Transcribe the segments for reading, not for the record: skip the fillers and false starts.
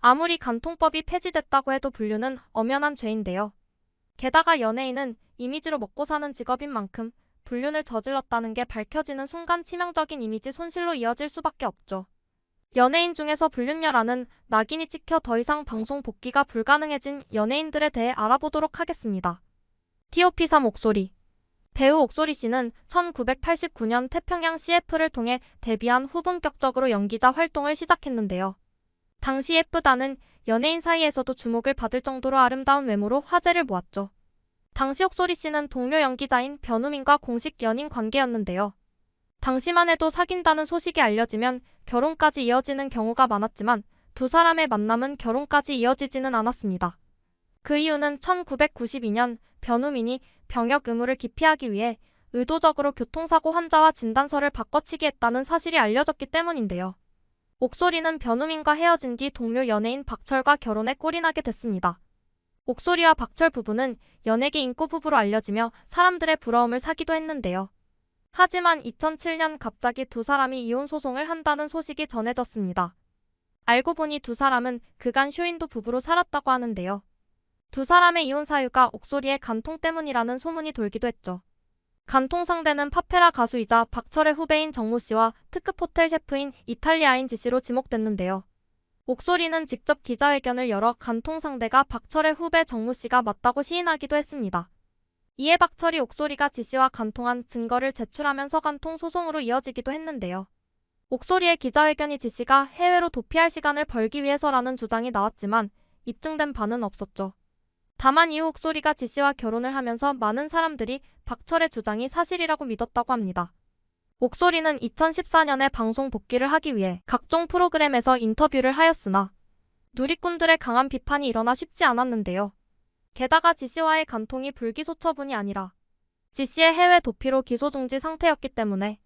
아무리 간통법이 폐지됐다고 해도 분류는 엄연한 죄인데요. 게다가 연예인은 이미지로 먹고 사는 직업인 만큼 불륜을 저질렀다는 게 밝혀지는 순간 치명적인 이미지 손실로 이어질 수밖에 없죠. 연예인 중에서 불륜녀라는 낙인이 찍혀 더 이상 방송 복귀가 불가능해진 연예인들에 대해 알아보도록 하겠습니다. TOP3 옥소리. 배우 옥소리 씨는 1989년 태평양 CF를 통해 데뷔한 후 본격적으로 연기자 활동을 시작했는데요. 당시 예쁘다는 연예인 사이에서도 주목을 받을 정도로 아름다운 외모로 화제를 모았죠. 당시 옥소리 씨는 동료 연기자인 변우민과 공식 연인 관계였는데요. 당시만 해도 사귄다는 소식이 알려지면 결혼까지 이어지는 경우가 많았지만 두 사람의 만남은 결혼까지 이어지지는 않았습니다. 그 이유는 1992년 변우민이 병역 의무를 기피하기 위해 의도적으로 교통사고 환자와 진단서를 바꿔치기 했다는 사실이 알려졌기 때문인데요. 옥소리는 변우민과 헤어진 뒤 동료 연예인 박철과 결혼에 꼴이나게 됐습니다. 옥소리와 박철 부부는 연예계 인구 부부로 알려지며 사람들의 부러움을 사기도 했는데요. 하지만 2007년 갑자기 두 사람이 이혼 소송을 한다는 소식이 전해졌습니다. 알고 보니 두 사람은 그간 쇼윈도 부부로 살았다고 하는데요. 두 사람의 이혼 사유가 옥소리의 간통 때문이라는 소문이 돌기도 했죠. 간통 상대는 파페라 가수이자 박철의 후배인 정모 씨와 특급 호텔 셰프인 이탈리아인 지 씨로 지목됐는데요. 옥소리는 직접 기자회견을 열어 간통 상대가 박철의 후배 정모 씨가 맞다고 시인하기도 했습니다. 이에 박철이 옥소리가 지 씨와 간통한 증거를 제출하면서 간통 소송으로 이어지기도 했는데요. 옥소리의 기자회견이 지 씨가 해외로 도피할 시간을 벌기 위해서라는 주장이 나왔지만 입증된 바는 없었죠. 다만 이후 옥소리가 지 씨와 결혼을 하면서 많은 사람들이 박철의 주장이 사실이라고 믿었다고 합니다. 옥소리는 2014년에 방송 복귀를 하기 위해 각종 프로그램에서 인터뷰를 하였으나 누리꾼들의 강한 비판이 일어나 쉽지 않았는데요. 게다가 지 씨와의 간통이 불기소 처분이 아니라 지 씨의 해외 도피로 기소중지 상태였기 때문에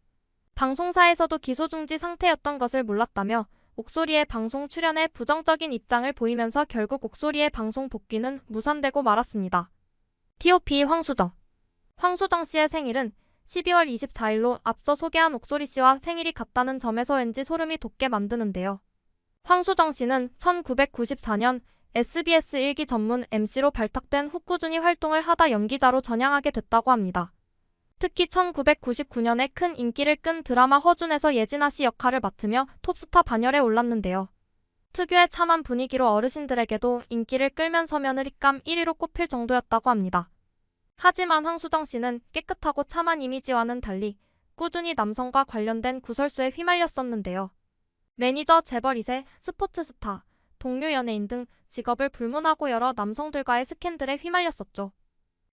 방송사에서도 기소중지 상태였던 것을 몰랐다며 옥소리의 방송 출연에 부정적인 입장을 보이면서 결국 옥소리의 방송 복귀는 무산되고 말았습니다. TOP 황수정. 황수정 씨의 생일은 12월 24일로 앞서 소개한 옥소리 씨와 생일이 같다는 점에서 왠지 소름이 돋게 만드는데요. 황수정 씨는 1994년 SBS 일기 전문 MC로 발탁된 후 꾸준히 활동을 하다 연기자로 전향하게 됐다고 합니다. 특히 1999년에 큰 인기를 끈 드라마 허준에서 예진아 씨 역할을 맡으며 톱스타 반열에 올랐는데요. 특유의 참한 분위기로 어르신들에게도 인기를 끌면서 며느리감 1위로 꼽힐 정도였다고 합니다. 하지만 황수정 씨는 깨끗하고 참한 이미지와는 달리 꾸준히 남성과 관련된 구설수에 휘말렸었는데요. 매니저, 재벌 2세, 스포츠 스타, 동료 연예인 등 직업을 불문하고 여러 남성들과의 스캔들에 휘말렸었죠.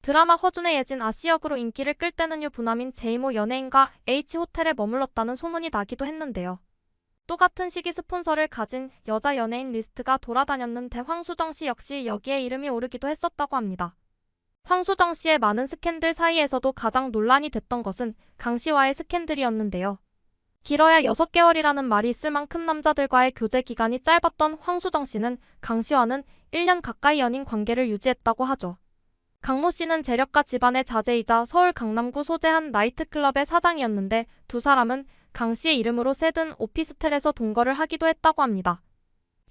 드라마 허준의 예진 아씨 역으로 인기를 끌 때는 유부남인 제이모 연예인과 H호텔에 머물렀다는 소문이 나기도 했는데요. 똑같은 시기 스폰서를 가진 여자 연예인 리스트가 돌아다녔는데 황수정 씨 역시 여기에 이름이 오르기도 했었다고 합니다. 황수정 씨의 많은 스캔들 사이에서도 가장 논란이 됐던 것은 강 씨와의 스캔들이었는데요. 길어야 6개월이라는 말이 있을 만큼 남자들과의 교제 기간이 짧았던 황수정 씨는 강 씨와는 1년 가까이 연인 관계를 유지했다고 하죠. 강모 씨는 재력가 집안의 자제이자 서울 강남구 소재 한 나이트클럽의 사장이었는데 두 사람은 강 씨의 이름으로 세든 오피스텔에서 동거를 하기도 했다고 합니다.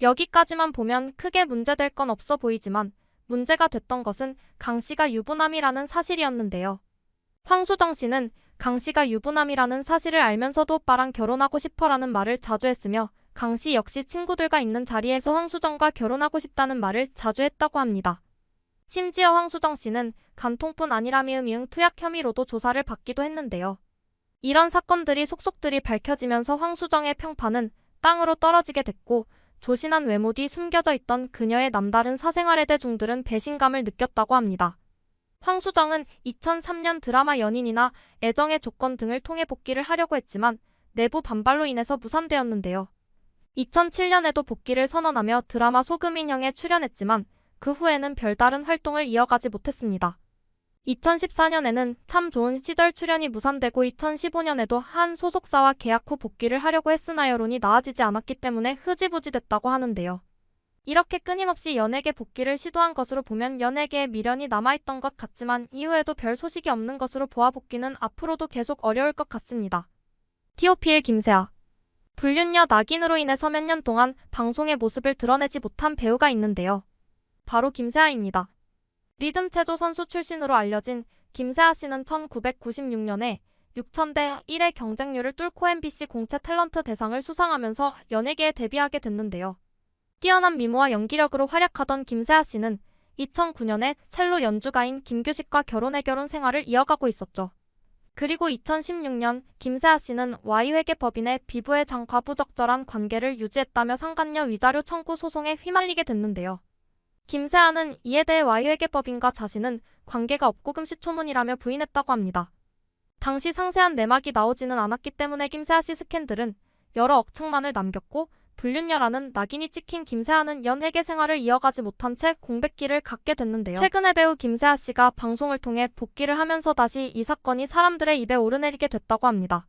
여기까지만 보면 크게 문제될 건 없어 보이지만 문제가 됐던 것은 강 씨가 유부남이라는 사실이었는데요. 황수정 씨는 강 씨가 유부남이라는 사실을 알면서도 오빠랑 결혼하고 싶어라는 말을 자주 했으며 강 씨 역시 친구들과 있는 자리에서 황수정과 결혼하고 싶다는 말을 자주 했다고 합니다. 심지어 황수정 씨는 간통뿐 아니라 미응 투약 혐의로도 조사를 받기도 했는데요. 이런 사건들이 속속들이 밝혀지면서 황수정의 평판은 땅으로 떨어지게 됐고 조신한 외모 뒤 숨겨져 있던 그녀의 남다른 사생활에 대해 중들은 배신감을 느꼈다고 합니다. 황수정은 2003년 드라마 연인이나 애정의 조건 등을 통해 복귀를 하려고 했지만 내부 반발로 인해서 무산되었는데요. 2007년에도 복귀를 선언하며 드라마 소금인형에 출연했지만 그 후에는 별다른 활동을 이어가지 못했습니다. 2014년에는 참 좋은 시절 출연이 무산되고 2015년에도 한 소속사와 계약 후 복귀를 하려고 했으나 여론이 나아지지 않았기 때문에 흐지부지 됐다고 하는데요. 이렇게 끊임없이 연예계 복귀를 시도한 것으로 보면 연예계에 미련이 남아있던 것 같지만 이후에도 별 소식이 없는 것으로 보아 복귀는 앞으로도 계속 어려울 것 같습니다. TOP1 김세아. 불륜녀 낙인으로 인해서 몇 년 동안 방송의 모습을 드러내지 못한 배우가 있는데요. 바로 김세아입니다. 리듬체조 선수 출신으로 알려진 김세아 씨는 1996년에 6,000대 1의 경쟁률을 뚫고 MBC 공채 탤런트 대상을 수상하면서 연예계에 데뷔하게 됐는데요. 뛰어난 미모와 연기력으로 활약하던 김세아 씨는 2009년에 첼로 연주가인 김규식과 결혼 생활을 이어가고 있었죠. 그리고 2016년 김세아 씨는 Y회계법인의 비부회장과 부적절한 관계를 유지했다며 상간녀 위자료 청구 소송에 휘말리게 됐는데요. 김세아는 이에 대해 Y회계법인과 자신은 관계가 없고 금시초문이라며 부인했다고 합니다. 당시 상세한 내막이 나오지는 않았기 때문에 김세아 씨 스캔들은 여러 억측만을 남겼고 불륜녀라는 낙인이 찍힌 김세아는 연예계 생활을 이어가지 못한 채 공백기를 갖게 됐는데요. 최근에 배우 김세아 씨가 방송을 통해 복귀를 하면서 다시 이 사건이 사람들의 입에 오르내리게 됐다고 합니다.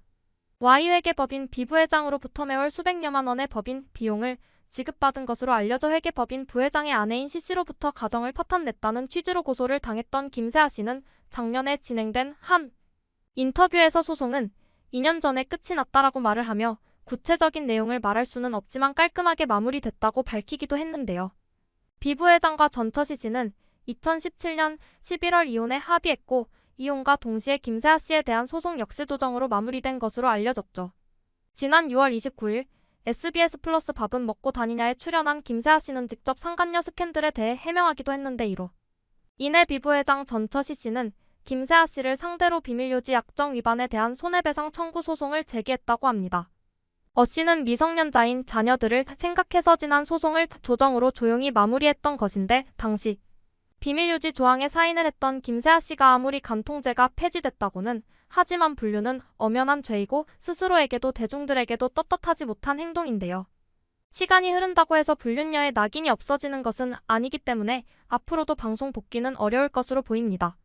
Y회계법인 비부회장으로부터 매월 수백여만 원의 법인 비용을 지급받은 것으로 알려져 회계법인 부회장의 아내인 C씨로부터 가정을 파탄냈다는 취지로 고소를 당했던 김세아 씨는 작년에 진행된 한 인터뷰에서 소송은 2년 전에 끝이 났다라고 말을 하며 구체적인 내용을 말할 수는 없지만 깔끔하게 마무리됐다고 밝히기도 했는데요. 비부회장과 전처시 씨는 2017년 11월 이혼에 합의했고 이혼과 동시에 김세아 씨에 대한 소송 역시 조정으로 마무리된 것으로 알려졌죠. 지난 6월 29일 SBS 플러스 밥은 먹고 다니냐에 출연한 김세아 씨는 직접 상간녀 스캔들에 대해 해명하기도 했는데 이내 비부회장 전처시 씨는 김세아 씨를 상대로 비밀유지 약정 위반에 대한 손해배상 청구 소송을 제기했다고 합니다. 씨는 미성년자인 자녀들을 생각해서 지난 소송을 조정으로 조용히 마무리했던 것인데 당시 비밀유지 조항에 사인을 했던 김세아 씨가 아무리 간통죄가 폐지됐다고는 하지만 불륜은 엄연한 죄이고 스스로에게도 대중들에게도 떳떳하지 못한 행동인데요. 시간이 흐른다고 해서 불륜녀의 낙인이 없어지는 것은 아니기 때문에 앞으로도 방송 복귀는 어려울 것으로 보입니다.